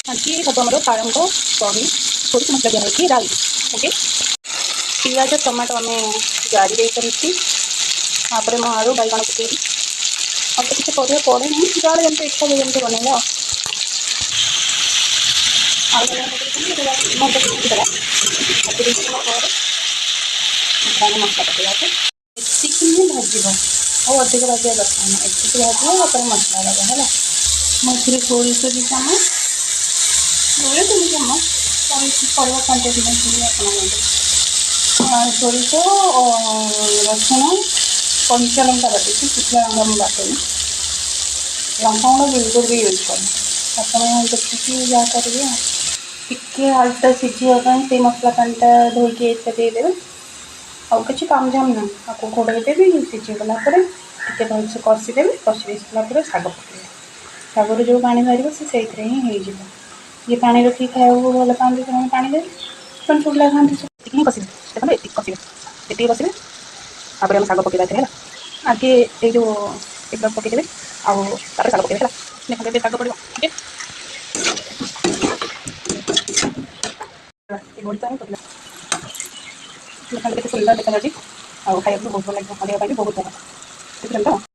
ଆଜି ହେବ ଆମର ପାଳଙ୍ଗ ବଡ଼ି ସୋରିଷ ମସଲା ଦିଆ ହେଇକି ଡାଲି। ଓକେ, ପିଆଜ ଟମାଟୋ ଆମେ ଜାରି ଦେଇସାରିଛି। ତାପରେ ମୁଁ ଆଳୁ ବାଇଗଣ ପକେଇବି। ଆଉ କିଛି ପରିବା ପଡ଼େନି, ଯାହାର ଯେମିତି ଇଚ୍ଛା ହୁଏ ଯେମିତି ବନେଇବା ଆଉ। ଆଳୁ ବାଇଗଣ ପକେଇଦେଲା ପରେ ମସଲା ପକେଇବା। ଓକେ, ଏତିକି ହିଁ ଭାଜିବ, ଆଉ ଅଧିକ ଭାଜିବା ଦରକାର ନାହିଁ। ଏତିକି ଭାଜିବ, ତାପରେ ମସଲା ଦେବ ହେଲା। ମୁଁ ଏଥିରେ ସୋରିଷ 2 ଚାମଚ, 2-3 ଚାମଚ ପରିବା କ୍ୱାଣ୍ଟିଟି ନେଇକି ଆପଣ ନେବେ। ସୋରିଷ, ରସୁଣ, କଞ୍ଚା ଲଙ୍କା ବାଟିଛି, ଶୁଖିଲା ଲଙ୍କା ମୁଁ ବାଟେନି। ଲଙ୍କାଗୁଣ୍ଡ ବିଲକୁଲ ବି ୟୁଜ୍ କରୁନି, ଆପଣ ଦେଖିକି ଯାହା କରିବେ ଆଉ। ଟିକେ ଆଳୁଟା ସିଝିବା ପାଇଁ ସେଇ ମସଲା ପାଣିଟା ଧୋଇକି ଏଇଟା ଦେଇଦେବେ। ଆଉ କିଛି କାମଝାମ ନାହିଁ, ତାକୁ ଘୋଡ଼େଇ ଦେବି। ସିଝିଗଲା ପରେ ଟିକେ ଭଲସେ କଷିଦେବି। କଷି ଦେଇ ସାରିଲା ପରେ ଶାଗ ପକାଇବି। ଶାଗରୁ ଯେଉଁ ପାଣି ବାହାରିବ ସେ ସେଇଥିରେ ହିଁ ହେଇଯିବ। ଯିଏ ପାଣି ରଖିକି ଖାଇବାକୁ ଭଲ ପାଆନ୍ତି ସେମାନେ ପାଣି ଦେବେ, ସେମାନେ ଶୁଖିଲା ଖାଆନ୍ତି। ଏତିକି ହିଁ କଷିବେ, ଦେଖନ୍ତୁ ଏତିକି କଷିବେ, ଏତିକି କଷିବେ। ତାପରେ ଆମେ ଶାଗ ପକାଇବା ଏଥିରେ ହେଲା। ଆଗେ ଏଇ ଯେଉଁ ଏଗୁଡ଼ା ପକାଇଦେବେ, ଆଉ ତାପରେ ଶାଗ ପକାଇବେ ହେଲା। ଦେଖନ୍ତୁ ଏବେ ଶାଗ ପଡ଼ିବ। ଓକେ, କେତେ ସୁନ୍ଦର ଦେଖାଯାଉଛି, ଆଉ ଖାଇବାକୁ ବହୁତ ଭଲ ଲାଗିବ, ଖାଇବା ପାଇଁ ବି ବହୁତ ଭଲ।